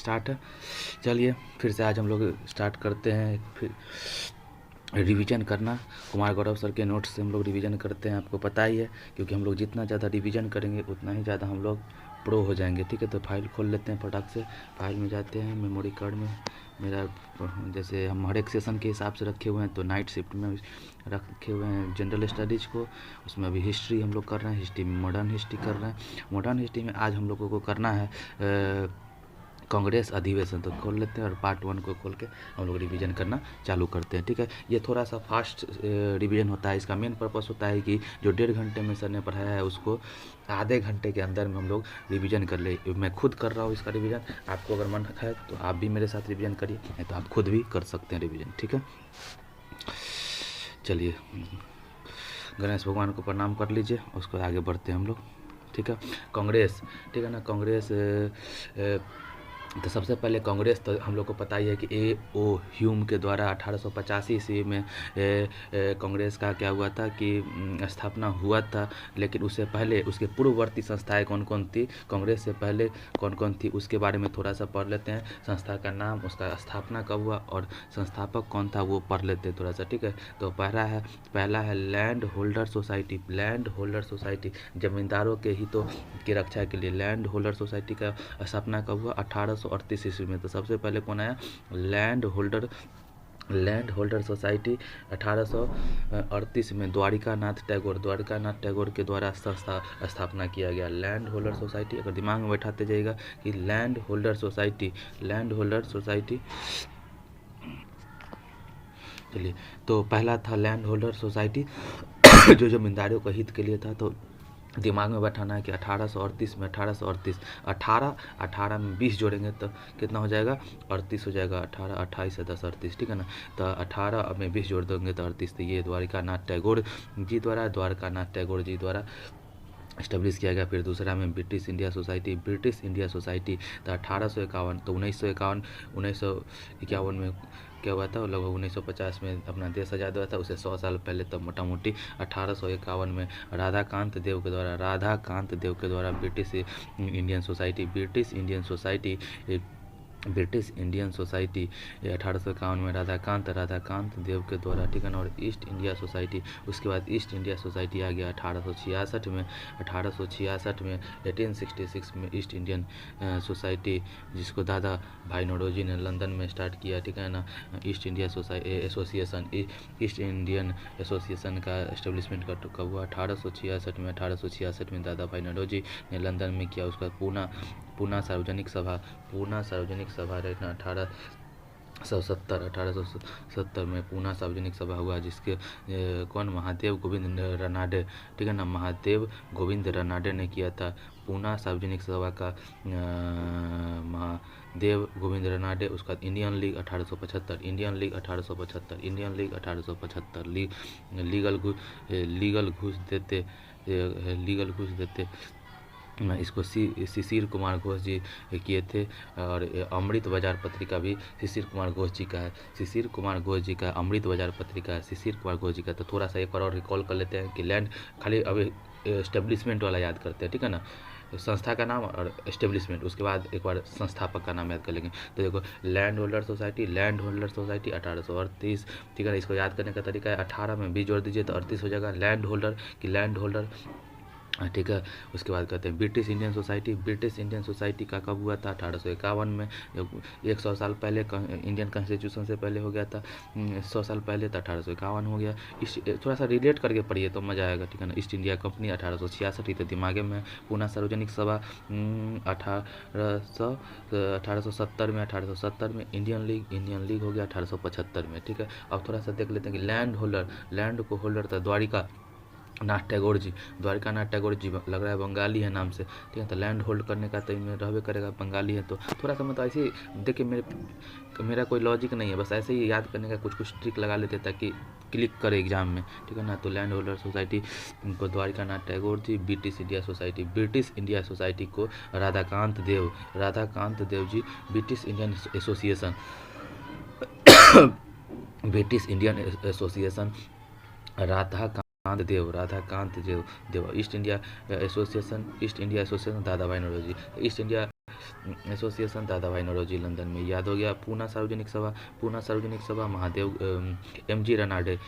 Start है। चलिए फिर से आज हम लोग स्टार्ट करते हैं। फिर रिवीजन करना, कुमार गौरव सर के नोट्स से हम लोग रिवीजन करते हैं, आपको पता ही है, क्योंकि हम लोग जितना ज़्यादा रिवीजन करेंगे उतना ही ज़्यादा हम लोग प्रो हो जाएंगे। ठीक है, तो फाइल खोल लेते हैं फटाक से। फाइल में जाते हैं, मेमोरी कार्ड में मेरा जैसे हम हर एक सेशन के हिसाब से रखे हुए हैं, तो नाइट शिफ्ट में रखे हुए हैं जनरल स्टडीज़ को। उसमें अभी हिस्ट्री हम लोग कर रहे हैं, हिस्ट्री में मॉडर्न हिस्ट्री कर रहे हैं। मॉडर्न हिस्ट्री में आज हम लोगों को करना है कांग्रेस अधिवेशन। तो खोल लेते हैं और पार्ट 1 को खोल के हम लोग रिवीजन करना चालू करते हैं। ठीक है, ये थोड़ा सा फास्ट रिवीजन होता है। इसका मेन पर्पस होता है कि जो 1.5 घंटे में सर ने पढ़ाया है उसको आधे घंटे के अंदर में हम लोग रिवीजन कर ले। मैं खुद कर रहा हूँ इसका रिवीजन, आपको अगर मन है तो आप भी मेरे साथ रिवीजन करिए, नहीं तो आप खुद भी कर सकते हैं रिवीजन। ठीक है, चलिए गणेश भगवान को प्रणाम कर लीजिए, उसको आगे बढ़ते हैं हम लोग। ठीक है, कांग्रेस, ठीक है ना, कांग्रेस तो सबसे पहले कांग्रेस तो हम लोग को पता ही है कि ए ओ ह्यूम के द्वारा 1885 ईस्वी में कांग्रेस का क्या हुआ था कि स्थापना हुआ था। लेकिन उससे पहले उसके पूर्ववर्ती संस्थाएं कौन कौन थी, कांग्रेस से पहले कौन कौन थी, उसके बारे में थोड़ा सा पढ़ लेते हैं। संस्था का नाम, उसका स्थापना कब हुआ और संस्थापक कौन था वो पढ़ लेते हैं थोड़ा सा। ठीक है, तो पहला है land holder society. Land holder society जमींदारों के हितों की रक्षा के लिए लैंड होल्डर सोसाइटी का स्थापना कब हुआ, 1838 ईस्वी में। तो सबसे पहले कौन आया, लैंड होल्डर सोसाइटी 1838 में द्वारिका नाथ टैगोर के द्वारा स्थापना किया गया लैंड होल्डर सोसाइटी। अगर दिमाग में बैठाते जाइएगा कि लैंड होल्डर सोसाइटी। चलिए, तो पहला था लैंड होल्डर सोसाइटी जो जमींदारों के हित के लिए था। तो दिमाग में बैठाना है कि 1838 में 18 में 20 जोड़ेंगे तो कितना हो जाएगा, 38 हो जाएगा। 18 28 से 10 38, ठीक है ना। तो 18 में 20 जोड़ देंगे तो 38। तो ये द्वारका नाथ टैगोर जी द्वारा इस्टेब्लिश किया गया। फिर दूसरा में ब्रिटिश इंडिया सोसाइटी तो 1851 तो 1951 में क्या हुआ था, लगभग 1950 में अपना देश आज़ाद हुआ था। उसे 100 साल पहले तब मोटा मोटी 1851 में राधाकांत देव के द्वारा ब्रिटिश इंडियन सोसाइटी 1851 में राधाकांत देव के द्वारा, ठीक है ना। और ईस्ट इंडिया सोसाइटी, उसके बाद ईस्ट इंडिया सोसाइटी आ गया 1866 में 1866 में ईस्ट इंडियन सोसाइटी, जिसको दादा भाई नौरोजी ने लंदन में स्टार्ट किया, ठीक है ना। ईस्ट इंडियन एसोसिएशन का एस्टेब्लिशमेंट कब हुआ, 1866 में दादा भाई नौरोजी ने लंदन में किया। उसका पूना सार्वजनिक सभा रहना 1870 में पूना सार्वजनिक सभा हुआ, जिसके कौन, महादेव गोविंद रनाडे, ठीक है ना, महादेव गोविंद रनाडे ने किया था पूना सार्वजनिक सभा का। महादेव गोविंद रनाडे। उसका इंडियन लीग 1875 लीगल घूस देते इसको शिशिर कुमार घोष जी किए थे। और अमृत बाजार पत्रिका भी शिशिर कुमार घोष जी का है। अमृत बाजार पत्रिका है शिशिर कुमार घोष जी का। तो थोड़ा सा एक बार और रिकॉल कर लेते हैं कि लैंड, खाली अभी एस्टेब्लिशमेंट वाला याद करते हैं, ठीक है ना, संस्था का नाम और एस्टेब्लिशमेंट, उसके बाद एक बार संस्थापक का नाम याद कर लेंगे। तो देखो, लैंड होल्डर सोसाइटी 1838, ठीक है ना। इसको याद करने का तरीका है 18 में 20 जोड़ दीजिए तो 38 हो जाएगा। लैंड होल्डर, ठीक है। उसके बाद कहते हैं ब्रिटिश इंडियन सोसाइटी का कब हुआ था, 1851 में। 100 साल पहले, इंडियन कॉन्स्टिट्यूशन से पहले हो गया था 100 साल पहले, तो 1851 हो गया। थोड़ा सा रिलेट करके पढ़िए तो मज़ा आएगा, ठीक है ना। ईस्ट इंडिया कंपनी 1866, तो दिमागे में। पूना सार्वजनिक सभा 1870 में। इंडियन लीग हो गया 1875 में, ठीक है। अब थोड़ा सा देख लेते हैं कि लैंड होल्डर था द्वारिका नाथ टैगोर जी लग रहा है बंगाली है नाम से, ठीक है। तो लैंड होल्ड करने का तो इनमें रहबे करेगा, बंगाली है तो थोड़ा सा मतलब ऐसे ही देखिए, मेरा कोई लॉजिक नहीं है, बस ऐसे ही याद करने का कुछ ट्रिक लगा लेते ताकि क्लिक करे एग्जाम में, ठीक है ना। तो लैंड होल्डर सोसाइटी को Dwarika Nath Tagore ji. British India society को Radhakant Dev ji. British Indian association Radhakant देव। ईस्ट इंडिया एसोसिएशन दादा भाई नौरोजी। ईस्ट इंडिया एसोसिएशन दादा भाई नौरोजी लंदन में, याद हो गया। पूना सार्वजनिक सभा महादेव MG रनाडे,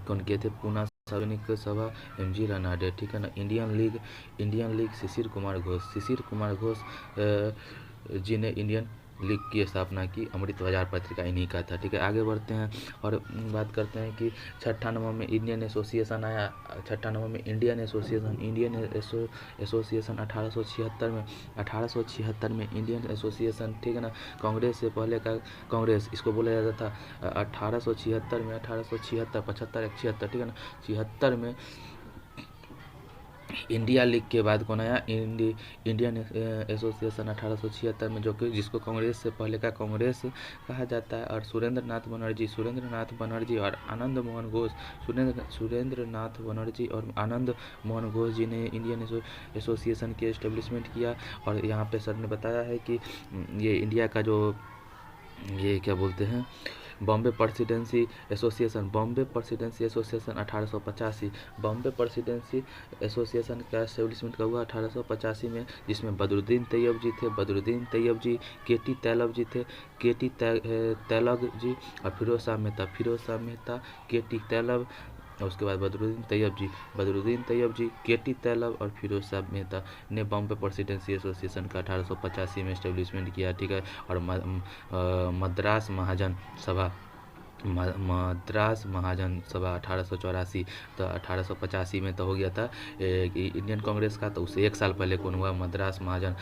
कौन किए थे? पूना सार्वजनिक सभा MG रनाडे, ठीक है ना। इंडियन लीग शिशिर कुमार घोष जी ने इंडियन लीग की स्थापना की। अमृत बाजार पत्रिका इन्हीं का था, ठीक है। आगे बढ़ते हैं और बात करते हैं कि 96 में इंडियन एसोसिएशन आया। 96 में इंडियन एसोसिएशन 1876 में इंडियन एसोसिएशन, ठीक है ना। कांग्रेस से पहले का कांग्रेस इसको बोला जाता था। 1876 में 75 76, ठीक है ना। 76 में इंडिया लीग के बाद कौन आया? इंडियन एसोसिएशन 1876 में, जो कि जिसको कांग्रेस से पहले का कांग्रेस कहा जाता है। और सुरेंद्र नाथ बनर्जी और आनंद मोहन घोष, सुरेंद्र नाथ बनर्जी और आनंद मोहन घोष जी ने इंडियन एसोसिएशन के एस्टेब्लिशमेंट किया। और यहाँ पे सर ने बताया है कि ये इंडिया का जो ये क्या बोलते हैं, Bombay presidency association 1885, Bombay presidency association का एस्टेब्लिशमेंट कब हुआ? 1885 में, जिसमें बदरुद्दीन तैयब जी थे, केटी तैलग जी और फिरोज शाह मेहता, केटी तैलब, और उसके बाद बदरुद्दीन तैयब जी, केटी तैलब और फिरोज शाह मेहता ने बॉम्बे प्रेसिडेंसी एसोसिएशन का 1885 में एस्टेब्लिशमेंट किया, ठीक है। और मद्रास महाजन सभा 1884, तो 1885 में तो हो गया था इंडियन कांग्रेस का। तो उससे एक साल पहले कौन हुआ? मद्रास महाजन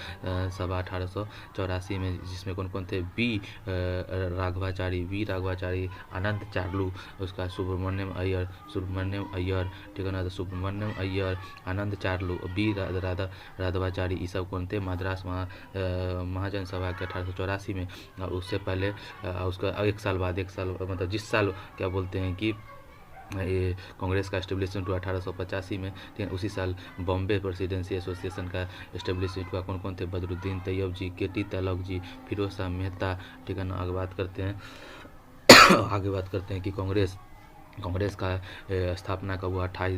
सभा 1884 में, जिसमें कौन कौन थे? वी राघवाचारी, आनंद चार्लू, उसका सुब्रमण्यम अय्यर, ठीक है ना। तो सुब्रमण्यम अय्यर, आनंद चार्लू, बी राघवाचारी, ये सब कौन थे? मद्रास महाजन सभा के 1884 में। और उससे पहले उसका एक साल मतलब जिस साल क्या बोलते हैं कि ये कांग्रेस का एस्टेब्लिशमेंट हुआ 1885 में, ठीक है। उसी साल बॉम्बे प्रेसिडेंसी एसोसिएशन का एस्टेब्लिशमेंट हुआ। कौन कौन थे? बदरुद्दीन तैयब जी, केटी तैलग जी, फिरोज शाह मेहता, ठीक है ना। आगे बात करते हैं कि कांग्रेस का स्थापना कब हुआ? 28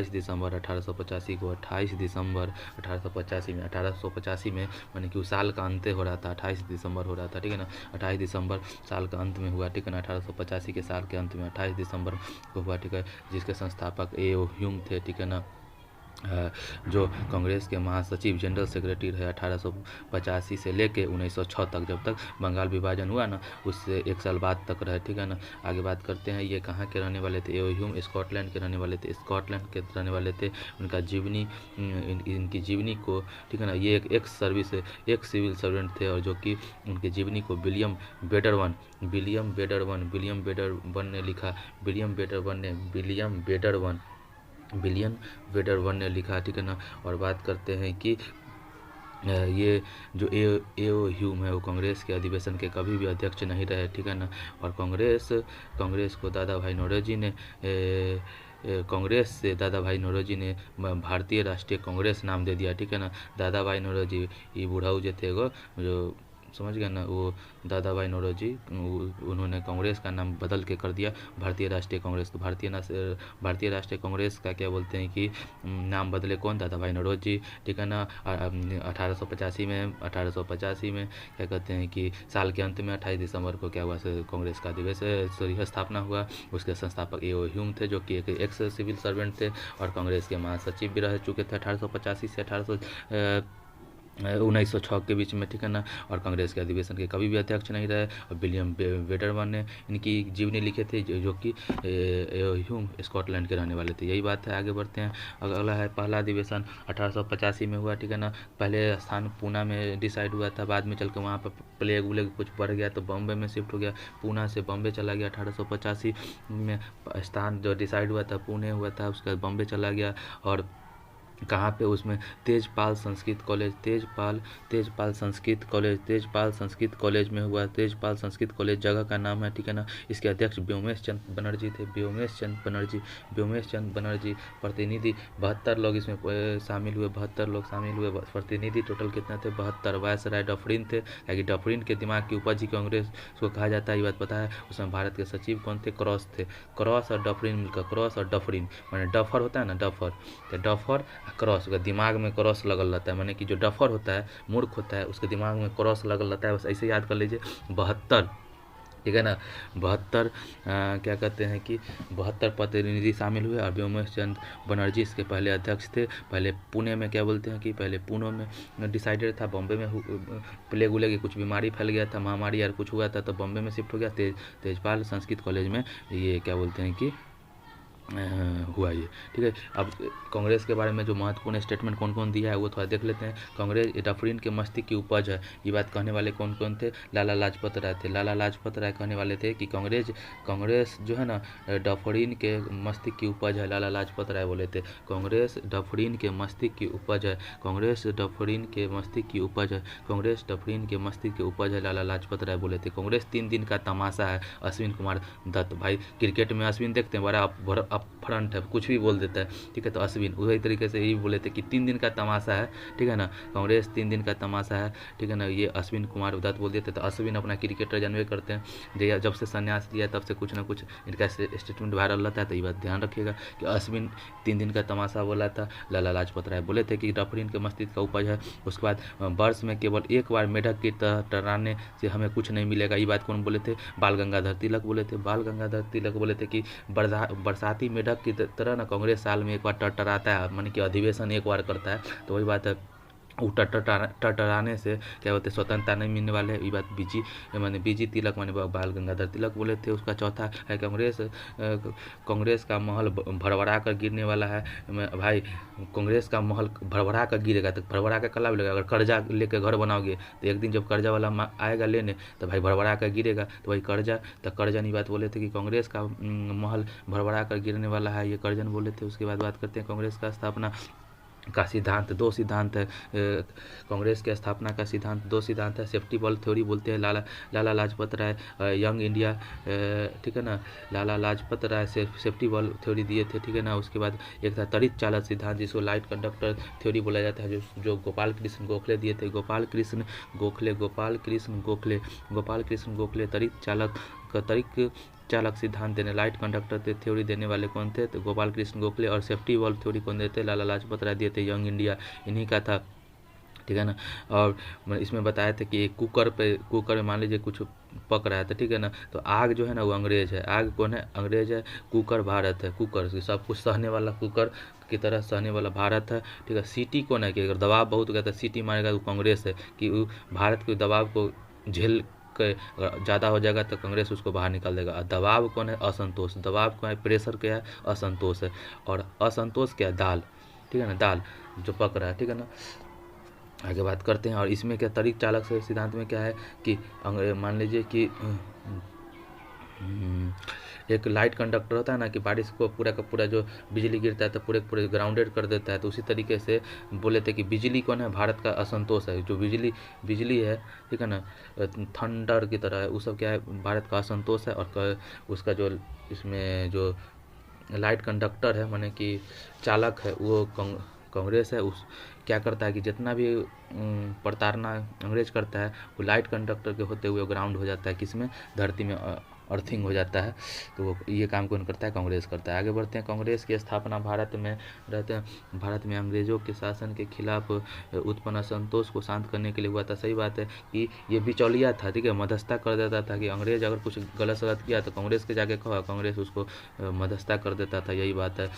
दिसंबर 1885 को, 28 दिसंबर 1885 में। 1885 में माने कि उस साल का अंत हो रहा था, 28 दिसंबर हो रहा था, ठीक है ना। 28 दिसंबर साल का अंत में हुआ, ठीक है ना। 1885 के साल के अंत में 28 दिसंबर को हुआ, ठीक है। जिसके संस्थापक A.O. ह्यूम थे, ठीक है ना। जो कांग्रेस के महासचिव जनरल सेक्रेटरी रहे 1885 से लेके 1906 तक, जब तक बंगाल विभाजन हुआ ना, उससे एक साल बाद तक रहे, ठीक है ना। आगे बात करते हैं, ये कहाँ के रहने वाले थे? A.O. ह्यूम स्कॉटलैंड के रहने वाले थे। उनका इनकी जीवनी को, ठीक है ना, ये एक सिविल सर्वेंट थे, और जो कि उनकी जीवनी को विलियम बेडरवन ने लिखा। विलियम बेडरवन ने लिखा, ठीक है ना। और बात करते हैं कि ये जो A.O. ह्यूम है वो कांग्रेस के अधिवेशन के कभी भी अध्यक्ष नहीं रहे, ठीक है ना। और कांग्रेस को दादा भाई नौरोजी ने भारतीय राष्ट्रीय कांग्रेस नाम दे दिया, ठीक है ना। दादा भाई नौरोजी ये बुढ़ाऊ जो थे जो समझ गए ना, वो दादा भाई नौरोजी उन्होंने कांग्रेस का नाम बदल के कर दिया भारतीय राष्ट्रीय कांग्रेस। तो भारतीय राष्ट्रीय कांग्रेस का क्या बोलते हैं कि नाम बदले कौन? दादा भाई नौरोजी, ठीक है ना। 1885 में क्या कहते हैं कि साल के अंत में 28 दिसंबर को क्या हुआ? कांग्रेस का स्थापना हुआ। उसके संस्थापक A.O. ह्यूम थे, जो कि एक एक्स सिविल सर्वेंट थे और कांग्रेस के महासचिव भी रह चुके थे 1885 से 1906 के बीच में, ठीक है ना। और कांग्रेस के अधिवेशन के कभी भी अध्यक्ष नहीं रहे। और विलियम बेडरवन ने इनकी जीवनी लिखे थे, जो कि ह्यूम स्कॉटलैंड के रहने वाले थे। यही बात है। आगे बढ़ते हैं। अगला है पहला अधिवेशन 1885 में हुआ, ठीक है ना। पहले स्थान पूना में डिसाइड हुआ था, बाद में चल के वहाँ पर प्लेग उलेग कुछ बढ़ गया तो बॉम्बे में शिफ्ट हो गया। पूना से बॉम्बे चला गया। 1885 में स्थान जो डिसाइड हुआ था पुणे हुआ था, उसके बाद बॉम्बे चला गया। और कहाँ पे? उसमें तेजपाल संस्कृत कॉलेज में हुआ। तेजपाल संस्कृत कॉलेज जगह का नाम है, ठीक है ना। इसके अध्यक्ष व्योमेश चंद बनर्जी थे। प्रतिनिधि 72 लोग इसमें शामिल हुए। प्रतिनिधि टोटल कितना थे? 72। वायसराय डफरिन थे, क्योंकि डफरिन के दिमाग की उपज ही कांग्रेस को कहा जाता है, ये बात पता है। उसमें भारत के सचिव कौन थे? क्रॉस थे। क्रॉस और डफरिन मिलकर क्रॉस और डफरिन माने डफर होता है ना, डफर तो डफर क्रॉस, उसका दिमाग में क्रॉस लगल रहता है, माने कि जो डफर होता है, मूर्ख होता है, उसके दिमाग में क्रॉस लगल रहता है, बस ऐसे याद कर लीजिए। 72, ठीक है ना, 72 क्या कहते हैं कि 72 प्रतिनिधि शामिल हुए और व्योमेश चंद्र बनर्जी इसके पहले अध्यक्ष थे। पहले पुणे में क्या बोलते हैं कि पहले पुणे में डिसाइडेड था, बॉम्बे में प्लेग उलेग कुछ बीमारी फैल गया था, महामारी यार कुछ हुआ था, तो बॉम्बे में शिफ्ट हो गया। तेजपाल संस्कृत कॉलेज में ये क्या बोलते हैं कि हुआ ये, ठीक है। अब कांग्रेस के बारे में जो महत्वपूर्ण स्टेटमेंट कौन कौन दिया है वो थोड़ा देख लेते हैं। कांग्रेस डफरीन के मस्तिष्क की उपज है, ये बात कहने वाले कौन कौन थे? लाला लाजपत राय थे। लाला लाजपत राय कहने वाले थे कि कांग्रेस जो है ना डफरीन के मस्तिष्क की उपज है, लाला लाजपत राय बोले थे। कांग्रेस डफरीन के मस्तिष्क की उपज है, कांग्रेस डफरीन के मस्तिष्क की उपज है, कांग्रेस डफरीन के मस्तिष्क की उपज है, लाला लाजपत राय बोले थे। कांग्रेस 3 दिन का तमाशा है, अश्विन कुमार दत्त। भाई क्रिकेट में अश्विन देखते हैं, बड़ा फ्रंट है, कुछ भी बोल देता है, ठीक है। तो अश्विन उसी तरीके से यही बोले थे कि 3 दिन का तमाशा है, ठीक है ना, कांग्रेस 3 दिन का तमाशा है, ठीक है ना, ये अश्विन कुमार दत्त बोल देते। तो अश्विन अपना क्रिकेटर जानवे करते हैं, जब से संन्यास लिया तब से कुछ ना कुछ इनका स्टेटमेंट वायरल रहता है, तो ये बात ध्यान रखिएगा कि अश्विन 3 दिन का तमाशा बोला था। लाला लाजपत राय बोले थे कि डफरीन के मस्तिष्क का उपज है। उसके बाद वर्ष में केवल एक बार मेढक की तरह टर्राने से हमें कुछ नहीं मिलेगा, ये बात कौन बोले थे? बाल गंगाधर तिलक बोले थे। बाल गंगाधर तिलक बोले थे कि बरसाती मेढक की तरह ना कांग्रेस साल में एक बार टरटराता है, माने कि अधिवेशन एक बार करता है, तो वही बात है, वो टरटराने से क्या बोलते स्वतंत्रता नहीं मिलने वाले। ये बात माने बीजी तिलक माने बाल गंगाधर तिलक बोले थे। उसका चौथा है कांग्रेस का महल भरभरा कर गिरने वाला है। भाई कांग्रेस का महल भरभरा कर गिरेगा, तो भरभरा का कला भी लगेगा। अगर कर्जा लेके घर बनाओगे तो एक दिन जब कर्जा वाला आएगा लेने तो भाई भरभरा कर गिरेगा, तो वही कर्जा, तो कर्जन ये बात बोले थे कि कांग्रेस का महल भरभरा कर गिरने वाला है, ये कर्जन बोले थे। उसके बाद बात करते हैं कांग्रेस का स्थापना का सिद्धांत। 2 सिद्धांत है कांग्रेस के स्थापना का सिद्धांत, 2 सिद्धांत है। सेफ्टी बॉल थ्योरी बोलते हैं, लाला लाजपत राय यंग इंडिया, ठीक है ना, Lala Lajpat Rai safety ball theory दिए थे, ठीक है ना। उसके बाद एक था त्वरित चालक सिद्धांत, जिसको लाइट कंडक्टर थ्योरी बोला जाता है, जो गोपाल कृष्ण गोखले दिए थे। गोपाल कृष्ण गोखले त्वरित चालक सिद्धांत देने, लाइट कंडक्टर थ्योरी देने वाले कौन थे? तो गोपाल कृष्ण गोखले। और सेफ्टी वॉल्व थ्योरी कौन देते? लाला लाजपत राय दिए थे, यंग इंडिया इन्हीं का था, ठीक है ना। और इसमें बताया था कि एक कुकर में मान लीजिए कुछ पक रहा था, ठीक है ना, तो आग जो है ना वो अंग्रेज है। आग कौन है? अंग्रेज है। कुकर भारत है, कुकर सब कुछ सहने वाला, कुकर की तरह सहने वाला भारत है, ठीक है। सीटी कौन है कि अगर दबाव बहुत हो गया तो सीटी मारेगा, तो कांग्रेस है कि भारत के दबाव को झेल ज़्यादा हो जाएगा तो कांग्रेस उसको बाहर निकाल देगा। दबाव कौन है? असंतोष। दबाव कौन है? प्रेशर क्या है? असंतोष है। और असंतोष क्या है? दाल, ठीक है ना, दाल जो पक रहा है, ठीक है ना। आगे बात करते हैं। और इसमें क्या त्वरित चालक से सिद्धांत में क्या है कि मान लीजिए कि एक लाइट कंडक्टर होता है ना कि बारिश को पूरा का पूरा जो बिजली गिरता है तो पूरे ग्राउंडेड कर देता है, तो उसी तरीके से बोले थे कि बिजली कौन है? भारत का असंतोष है। जो बिजली है, ठीक है ना, थंडर की तरह है, वो सब क्या है? भारत का असंतोष है। और उसका जो इसमें जो लाइट कंडक्टर है माने कि चालक है वो कांग्रेस है। उस क्या करता है कि जितना भी प्रताड़ना अंग्रेज करता है वो लाइट कंडक्टर के होते हुए ग्राउंड हो जाता है, किसमें? धरती में अर्थिंग हो जाता है। तो वो ये काम कौन करता है? कांग्रेस करता है। आगे बढ़ते हैं। कांग्रेस की स्थापना भारत में अंग्रेजों के शासन के खिलाफ उत्पन्न असंतोष को शांत करने के लिए हुआ था। सही बात है कि ये बिचौलिया था, ठीक है, मध्यस्थता कर देता था कि अंग्रेज अगर कुछ गलत किया तो कांग्रेस के जाके कहा, कांग्रेस उसको मध्यस्थता कर देता था, यही बात है।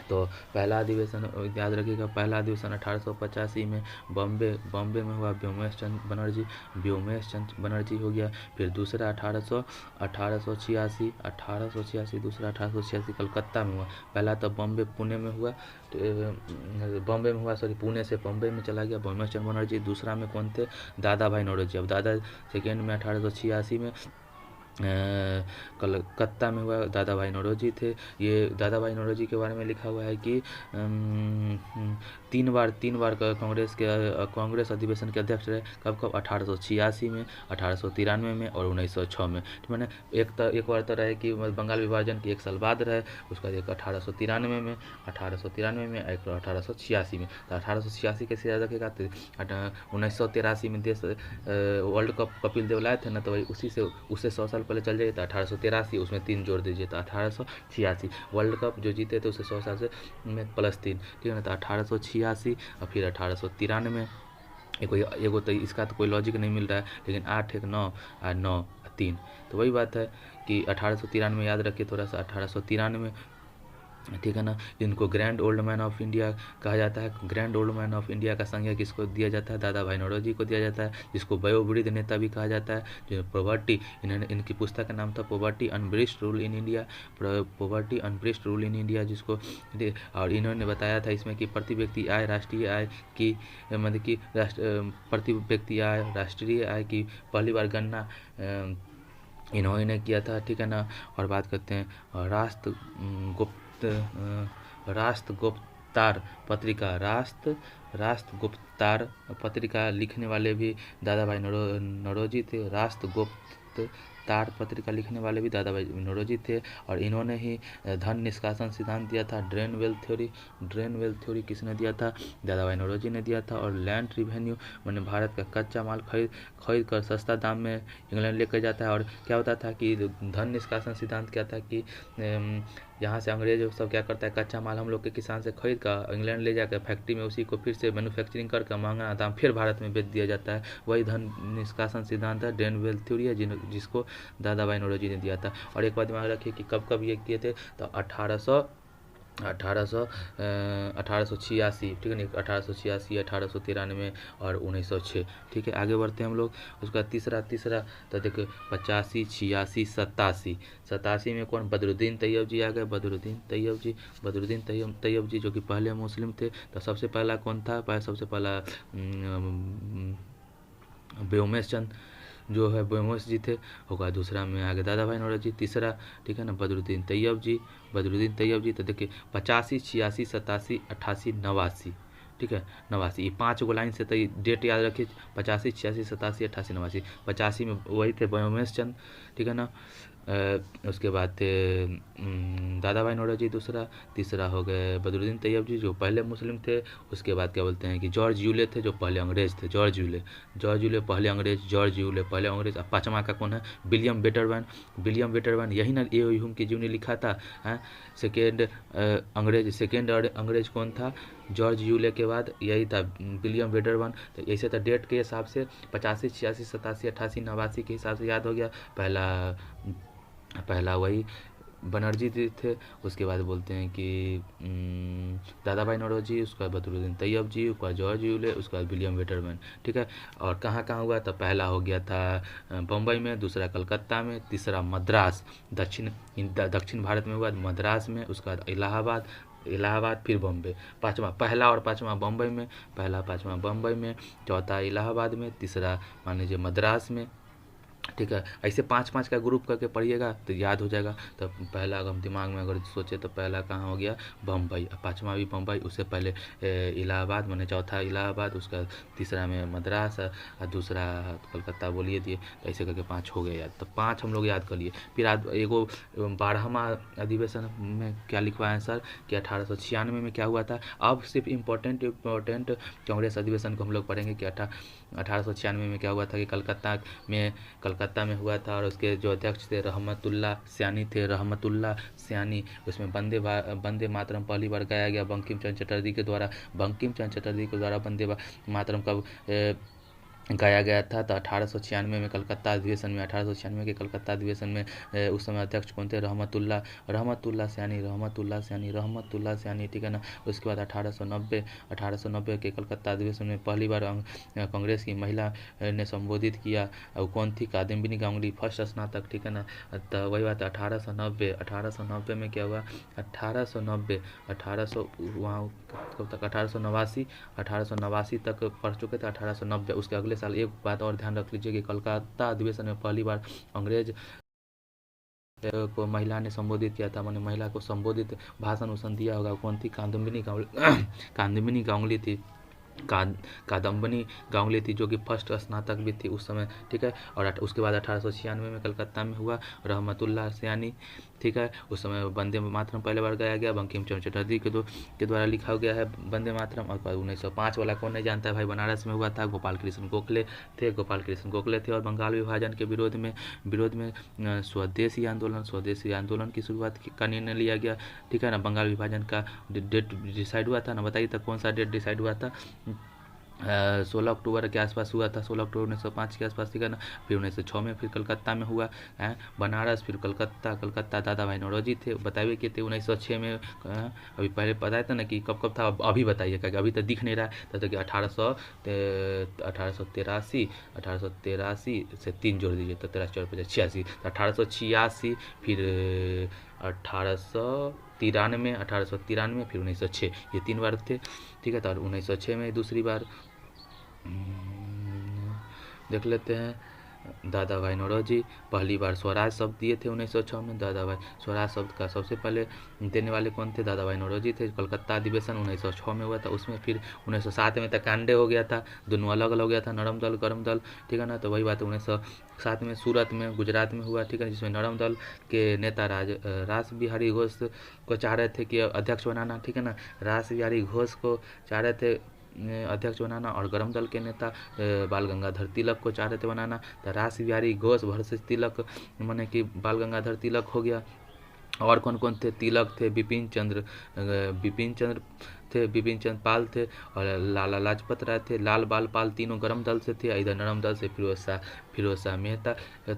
तो पहला अधिवेशन याद रखिएगा, पहला अधिवेशन 1885 में बॉम्बे में हुआ, व्योमेश चंद्र बनर्जी हो गया। फिर दूसरा 1886 दूसरा 1886 कलकत्ता में हुआ। पहला तो पुणे में हुआ, पुणे से बॉम्बे में चला गया व्योमेश चंद्र बनर्जी। दूसरा में कौन थे? दादा भाई नौरोजी। अब सेकेंड में 1886 में कलकत्ता में हुआ, दादा भाई नौरोजी थे। ये दादा भाई नौरोजी के बारे में लिखा हुआ है कि 3 बार कांग्रेस अधिवेशन के अध्यक्ष रहे। कब? 1886 में, 1893 में और 1906 में। मैंने एक बार तो रहे कि बंगाल विभाजन के 1 साल बाद रहे, उसका एक 1893 में, एक 1886 में। तो 1886 कैसे याद रखेगा? 1983 में देश वर्ल्ड कप कपिल देव लाए थे ना, तो वही उससे 100 साल साल पहले चल जाइए तो 1883, उसमें 3 जोड़ दीजिए तो 1886। वर्ल्ड कप जो जीते थे उसे 100 साल से में +3, ठीक है ना, तो 1886 और फिर 1893। एगो तो इसका तो कोई लॉजिक नहीं मिल रहा है, लेकिन 8 1 9 और 9 3, तो वही बात है कि 1893 याद रखिए थोड़ा सा, 1893, ठीक है ना। जिनको grand old man of India कहा जाता है, grand old man of India का संज्ञा किसको दिया जाता है, दादा भाई नौरोजी को दिया जाता है, जिसको वयोवृद्ध नेता भी कहा जाता है। जो पॉवर्टी, इनकी पुस्तक का नाम था poverty un British rule in India, poverty un British rule in India, जिसको और इन्होंने बताया था इसमें कि प्रति व्यक्ति आय राष्ट्रीय आय की, मतलब कि प्रति व्यक्ति आय राष्ट्रीय आय की पहली बार गणना इन्होंने किया था, ठीक है ना। और बात करते हैं राष्ट्रगुप्तार पत्रिका, राष्ट्रगुप्तार पत्रिका लिखने वाले भी दादा भाई नौरोजी थे। राष्ट्रगुप्तार पत्रिका लिखने वाले भी दादा भाई नौरोजी थे, और इन्होंने ही धन निष्कासन सिद्धांत दिया था। ड्रेन वेल थ्योरी किसने दिया था, दादा भाई नौरोजी ने दिया था। और लैंड रिवेन्यू मैंने भारत का कच्चा माल खरीद कर सस्ता दाम में इंग्लैंड लेकर जाता है। और क्या होता था कि धन निष्कासन सिद्धांत क्या था कि यहाँ से अंग्रेज सब क्या करता है, कच्चा माल हम लोग के किसान से खरीद कर इंग्लैंड ले जाकर फैक्ट्री में उसी को फिर से मैन्युफैक्चरिंग करके महंगा दाम फिर भारत में बेच दिया जाता है। वही धन निष्कासन सिद्धांत है, ड्रेन वेल थ्योरी है, जिसको दादा भाई नौरोजी ने दिया था। और एक बात दिमाग रखिए कि कब कब ये किए थे, तो 1886, ठीक है ना, 1886, 1893 और 1906, ठीक है। आगे बढ़ते हैं हम लोग। उसका तीसरा तो देखो 85, 86, 87 में कौन, बदरुद्दीन तैयब जी आ गए। बदरुद्दीन तैयब जी जो कि पहले मुस्लिम थे। तो सबसे पहला कौन था, सबसे पहला व्योमेश चंद जो है व्योमेश जी थे, होगा। दूसरा में आगे दादा भाई नौरोजी, तीसरा, ठीक है ना, बदरुद्दीन तैयब जी। तो देखिए 85, 86, 87, 88, 89, ठीक है, 89, ये 5 गो लाइन से तो डेट याद रखिए, 85, 86, 87, 88, 89। 85 में वही थे व्योमेश चंद, ठीक है ना। उसके बाद थे दादा भाई नौरोजी दूसरा, तीसरा हो गए बदरुद्दीन तैयब जी जो पहले मुस्लिम थे। उसके बाद क्या बोलते हैं कि जॉर्ज यूले थे जो पहले अंग्रेज थे, जॉर्ज यूले पहले अंग्रेज। अब पाँचवा का कौन है, विलियम वेटरबर्न, यही ना ए ह्यूम की जीवनी लिखा था। सेकेंड अंग्रेज कौन था, जॉर्ज यूले के बाद यही था विलियम वेटरबर्न। तो ऐसे तो डेट के हिसाब से 85, 86, 87, 88, 89 के हिसाब से याद हो गया। पहला वही बनर्जी जी थे। उसके बाद बोलते हैं कि दादा भाई नौरोजी, उसके बाद बदरुद्दीन तैयब जी, उसके बाद जॉर्ज यूले, उसके बाद विलियम वेटरबर्न, ठीक है। और कहाँ हुआ, तो पहला हो गया था बम्बई में, दूसरा कलकत्ता में, तीसरा मद्रास दक्षिण भारत में हुआ, मद्रास में। उसके बाद इलाहाबाद फिर बम्बे। पहला और पाँचवा बम्बई में, चौथा इलाहाबाद में, तीसरा मान लीजिए मद्रास में, ठीक है। ऐसे 5-5 का ग्रुप करके पढ़िएगा तो याद हो जाएगा। तो पहला अगर हम दिमाग में अगर सोचे तो पहला कहाँ हो गया, बम्बई, पाँचवा भी बम्बई, उससे पहले इलाहाबाद, मैंने चौथा इलाहाबाद, उसका तीसरा में मद्रास और दूसरा कलकत्ता बोलिए दिए। तो ऐसे करके 5 हो गए याद। तो 5 हम लोग याद कर लिए। फिर एगो 12वां अधिवेशन में क्या लिखवाए सर कि 1896 में क्या हुआ था। अब सिर्फ इम्पोर्टेंट कांग्रेस अधिवेशन को हम लोग पढ़ेंगे कि 1896 में क्या हुआ था कि कलकत्ता में हुआ था। और उसके जो अध्यक्ष थे रहमतुल्लाह सयानी। उसमें वंदे मातरम पहली बार गाया गया बंकिम चंद्र चटर्जी के द्वारा वंदे मातरम कब गाया गया था, तो 1896 में कलकत्ता अधिवेशन में। 1896 के कलकत्ता अधिवेशन में उस समय अध्यक्ष कौन थे, रहमतुल्लाह सयानी, ठीक है ना। उसके बाद 1890 के कलकत्ता अधिवेशन में पहली बार कांग्रेस की महिला ने संबोधित किया। कौन थी, कादम्बिनी गांगुली, फर्स्ट स्नातक, ठीक है ना। तो वही बात 1890 में क्या हुआ, 1889 तक पढ़ चुके थे। 1890 उसके अगले साल। एक बात और ध्यान रख लीजिए कि कलकत्ता अधिवेशन में पहली बार अंग्रेज को महिला ने संबोधित किया था, मैंने महिला को संबोधित भाषण दिया होगा। कौन थी, कादम्बिनी गांगुली थी, कादम्बनी गांगुली थी, जो कि फर्स्ट स्नातक भी थी उस समय, ठीक है। और उसके बाद 1896 में कलकत्ता में हुआ रहमतुल्लाह सयानी, ठीक है। उस समय वंदे मातरम पहले बार गाया गया, बंकिम चंद्र चटर्जी के द्वारा लिखा गया है वंदे मातरम। और 1905 वाला कौन नहीं जानता है भाई, बनारस में हुआ था, गोपाल कृष्ण गोखले थे। और बंगाल विभाजन के विरोध में स्वदेशी आंदोलन की शुरुआत का निर्णय लिया गया, ठीक है ना। बंगाल विभाजन का डेट डिसाइड हुआ था ना, बताइए तो कौन सा डेट डिसाइड हुआ था? 16 अक्टूबर के आसपास हुआ था, 16 अक्टूबर 1905 के आसपास, ठीक है ना। फिर 1906 में फिर कलकत्ता में हुआ है, बनारस, फिर कलकत्ता दादा भाई नौरोजी थे, बताइए कि थे 1906 में। अभी पहले बताया था ना कि कब था, अभी बताइए, क्योंकि अभी तो दिख नहीं रहा है। तब तक 1883 से 3 जोड़ दीजिए तो 83 86, 1886, फिर 1893, फिर 1906, ये 3 बार थे, ठीक है। तो 1906 में दूसरी बार देख लेते हैं। दादा भाई नौरोजी पहली बार स्वराज शब्द दिए थे 1906 में। दादा भाई स्वराज शब्द का सबसे पहले देने वाले कौन थे? दादा भाई नौरोजी थे। कलकत्ता अधिवेशन 1906 में हुआ था, उसमें फिर 1907 में तक कांडे हो गया था, दोनों अलग अलग हो गया था, नरम दल गरम दल, ठीक है ना। तो वही बात है, 1907 में सूरत में गुजरात में हुआ, ठीक है, जिसमें नरम दल के नेता रास बिहारी घोष को चाह रहे थे कि अध्यक्ष बनाना, ठीक है ना। रास बिहारी घोष को चाह रहे थे अध्यक्ष बनाना, और गरम दल के नेता बाल गंगाधर तिलक को चाह रहे थे बनाना। तो रास बिहारी घोष वर्सेस तिलक, माने कि बाल गंगाधर तिलक हो गया। और कौन कौन थे? तिलक थे, बिपिन चंद्र पाल थे, और लाला लाजपत राय थे, लाल बाल पाल, तीनों गरम दल से थे। इधर नरम दल से फिरोज शाह मेहता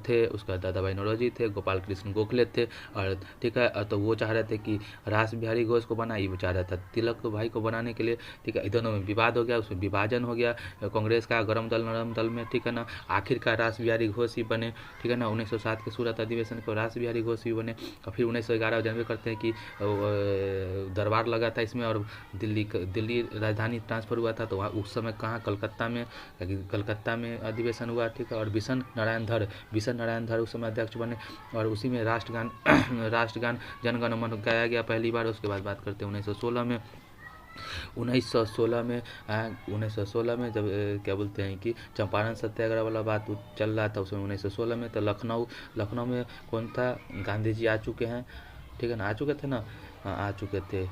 थे, उसका दादा भाई नौरोजी थे, गोपाल कृष्ण गोखले थे, और ठीक है। तो वो चाह रहे थे कि रास बिहारी घोष को बना, ये चाह रहा था तिलक भाई को बनाने के लिए, ठीक है। दोनों में विवाद हो गया, उसमें विभाजन हो गया कांग्रेस का गरम दल नरम दल में, ठीक है ना। आखिरकार रास बिहारी घोष ही बने, ठीक है ना। 1907 के सूरत अधिवेशन को रास बिहारी घोष भी बने। और फिर 1911 जानबे करते हैं कि दरबार लगा था इसमें, और दिल्ली राजधानी ट्रांसफ़र हुआ था। तो वहाँ उस समय कहाँ? कलकत्ता में अधिवेशन हुआ, ठीक है। और बिशन नारायण धर उस समय अध्यक्ष बने, और उसी में राष्ट्रगान जनगण मन गाया गया पहली बार। उसके बाद बात करते हैं 1916 में जब क्या बोलते हैं कि चंपारण सत्याग्रह वाला बात चल रहा था उसमें 1916 में। तो लखनऊ में कौन था? गांधी जी आ चुके हैं, ठीक है ना, आ चुके थे ना, हाँ आ चुके थे।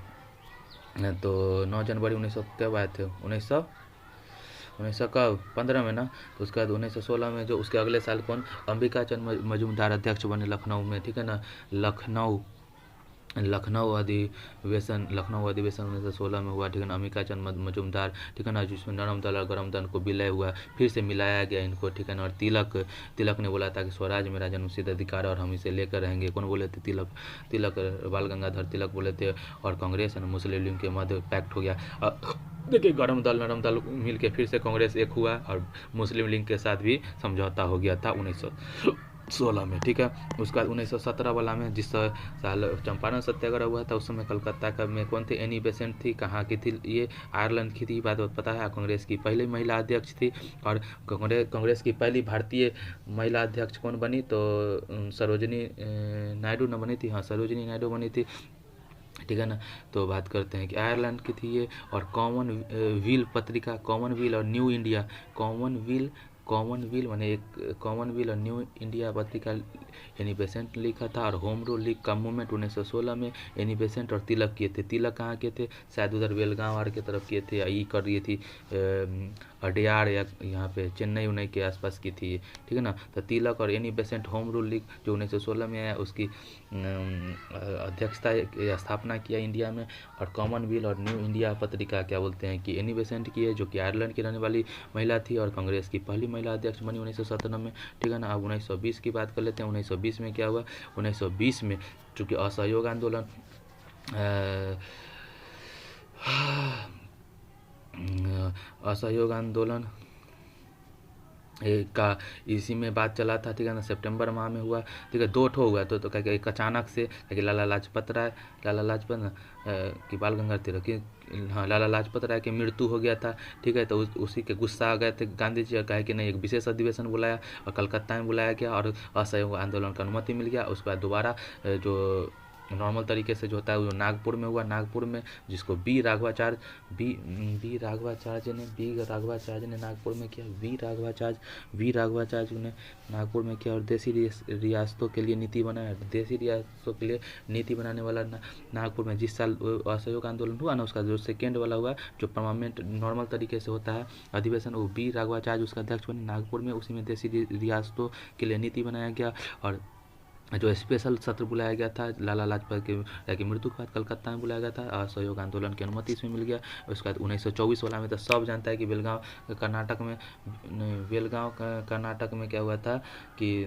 तो 9 जनवरी 1900 कब आए थे? 1900 कब? 15 में ना। तो उसके बाद 1916 में जो उसके अगले साल कौन? अंबिका चंद मजूमदार अध्यक्ष बने लखनऊ में, ठीक है ना। लखनऊ अधिवेशन 1916 में हुआ, ठीक है ना। अंबिका चंद मजूमदार, ठीक है ना, जिसमें नरम दल और गरम दल को विलय हुआ, फिर से मिलाया गया इनको, ठीक है ना। और तिलक ने बोला था कि स्वराज मेरा जन्मसिद्ध अधिकार और हम इसे लेकर रहेंगे। कौन बोले थे? तिलक बाल गंगाधर तिलक बोले थे। और कांग्रेस और मुस्लिम लीग के मध्य पैक्ट हो गया। देखिए गरम दल नरम दल मिल के फिर से कांग्रेस एक हुआ, और मुस्लिम लीग के साथ भी समझौता हो गया था 1916 में, ठीक है। उसके बाद 1917 वाला में जिस साल चंपारण सत्याग्रह हुआ था, उस समय कलकत्ता का में कौन थे? एनी बेसेंट थी। कहाँ की थी? ये आयरलैंड की थी, बात पता है। कांग्रेस की पहली महिला अध्यक्ष थी, और कांग्रेस की पहली भारतीय महिला अध्यक्ष कौन बनी? तो सरोजिनी नायडू न बनी थी, हाँ सरोजिनी नायडू बनी थी, ठीक है ना। तो बात करते हैं कि आयरलैंड की थी ये। और कॉमनवेल पत्रिका, कॉमनवेल और न्यू इंडिया, कॉमनवेल माने एक कॉमनवेल और न्यू इंडिया पत्रिका एनी बेसेंट लिखा था। और होम रूल लीग का मूवमेंट 1916 में एनी बेसेंट और तिलक किए थे। तिलक कहाँ के थे? शायद उधर बेलगांव आर के तरफ किए थे, या ये कर रही थी अडियार या यहाँ पे चेन्नई के आसपास की थी, ठीक है ना। तो तिलक और Annie Besant home rule league जो 1916 में आया, उसकी अध्यक्षता या स्थापना किया इंडिया में। और कॉमनवेल और न्यू इंडिया पत्रिका क्या बोलते हैं कि एनी बेसेंट की है, जो कि आयरलैंड की रहने वाली महिला थी, और कांग्रेस की पहली महिला अध्यक्ष बनी 1917 में, ठीक है ना। अब 1920 की बात कर लेते हैं। 1920 में क्या हुआ? 1920 में चूँकि असहयोग आंदोलन का इसी में बात चला था, ठीक है ना। सितंबर माह में हुआ, ठीक है। 2 ठो हुआ तो क्या एक अचानक से कि लाला लाजपत की बाल गंगाधर तिलक की, हाँ लाला लाजपत राय की मृत्यु हो गया था, ठीक है। तो उसी के गुस्सा आ गए थे गांधी जी, और कहे कि नहीं एक विशेष अधिवेशन बुलाया, और कलकत्ता में बुलाया गया, और असहयोग आंदोलन का अनुमति मिल गया। उसके बाद दोबारा जो नॉर्मल तरीके से जो होता है वो नागपुर में हुआ। नागपुर में जिसको बी राघवाचार्य ने नागपुर में किया। वी राघवाचार्य ने नागपुर में किया और देसी रियासतों के लिए नीति बनाया। देसी रियासतों के लिए नीति बनाने वाला नागपुर में जिस साल असहयोग आंदोलन हुआ ना, उसका जो सेकेंड वाला हुआ, जो परमानेंट नॉर्मल तरीके से होता है अधिवेशन, वो बी राघवाचार्य उसका अध्यक्ष बने नागपुर में। उसी में देसी रियासतों के लिए नीति बनाया गया और जो स्पेशल सत्र बुलाया गया था लाला लाजपत राय की मृत्यु के बाद कलकत्ता में बुलाया गया था। असहयोग आंदोलन की अनुमति इसमें मिल गया। उसके बाद 1924 वाला में तो सब जानता है कि बेलगांव कर्नाटक में क्या हुआ था कि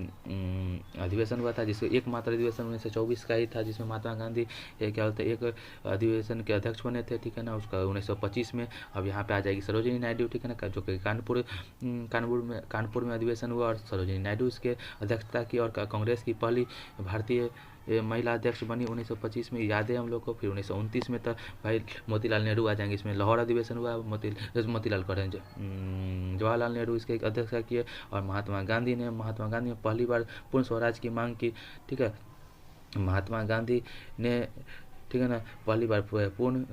अधिवेशन हुआ था, जिसमें एकमात्र अधिवेशन 1924 का ही था, जिसमें महात्मा गांधी क्या बोलते एक अधिवेशन के अध्यक्ष बने थे, ठीक है ना। उसका 1925 में अब यहाँ पे आ जाएगी सरोजिनी नायडू, ठीक है ना, जो कि कानपुर में अधिवेशन हुआ और सरोजिनी नायडू इसके अध्यक्षता की और कांग्रेस की पहली भारतीय महिला अध्यक्ष बनी 1925 में, याद है हम लोग को। फिर 1929 में तो भाई मोतीलाल नेहरू आ जाएंगे। इसमें लाहौर अधिवेशन हुआ, मोतीलाल करें जवाहरलाल नेहरू इसके अध्यक्षता किए और महात्मा गांधी ने पहली बार पूर्ण स्वराज की मांग की, ठीक है। महात्मा गांधी ने, ठीक है ना, पहली बार पूर्ण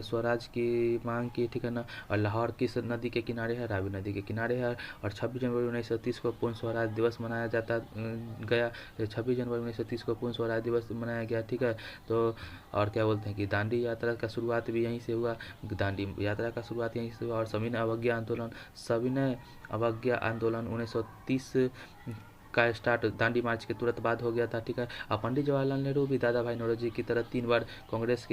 स्वराज की मांग की, ठीक है ना। और लाहौर किस नदी के किनारे है? रावी नदी के किनारे है। और 26 जनवरी 1930 को पूर्ण स्वराज दिवस मनाया गया। 26 जनवरी 1930 को पूर्ण स्वराज दिवस मनाया गया, ठीक है। तो और क्या बोलते हैं कि दांडी यात्रा का शुरुआत भी यहीं से हुआ। दांडी यात्रा का शुरुआत यहीं से हुआ और सविनय अवज्ञा आंदोलन 1930 का स्टार्ट दांडी मार्च के तुरंत बाद हो गया था, ठीक है। और पंडित जवाहरलाल नेहरू भी दादा भाई नौरोजी की तरह 3 बार कांग्रेस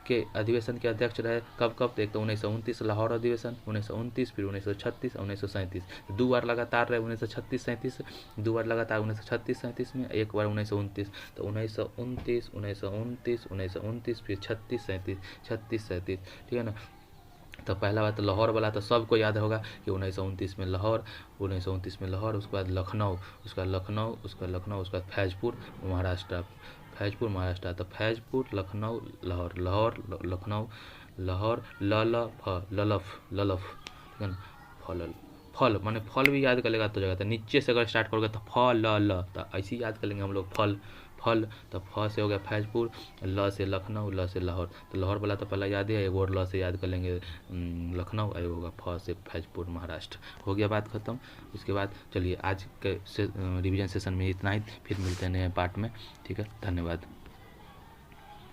के अधिवेशन के अध्यक्ष रहे। कब एक तो 1929 लाहौर अधिवेशन 1929, फिर 1936 और 1937, 2 बार लगातार रहे 1936-37, 2 बार लगातार 1936-37 में, एक बार 1929। तो 1929 फिर 36-37, ठीक है ना। तो पहला बात तो लाहौर वाला तो सबको याद होगा कि 1929 में लाहौर, उसके बाद लखनऊ, उसके बाद फैजपुर महाराष्ट्र। तो फैजपुर, लखनऊ, लाहौर, लखनऊ, लाहौर, ललफ, ठीक है ना। फल माने फल भी याद कर लेगा तो जगह था, नीचे से अगर स्टार्ट करोगे तो तो ऐसे ही याद कर लेंगे हम लोग फल। तो फ से हो गया फैजपुर, ल से लखनऊ, ल से लाहौर। तो लाहौर वाला तो पहला याद है, एक और ल से याद कर लेंगे लखनऊ, और होगा फ से फैजपुर महाराष्ट्र। हो गया बात खत्म। उसके बाद चलिए आज के रिवीजन सेशन में इतना ही, फिर मिलते हैं नए पार्ट में, ठीक है। धन्यवाद।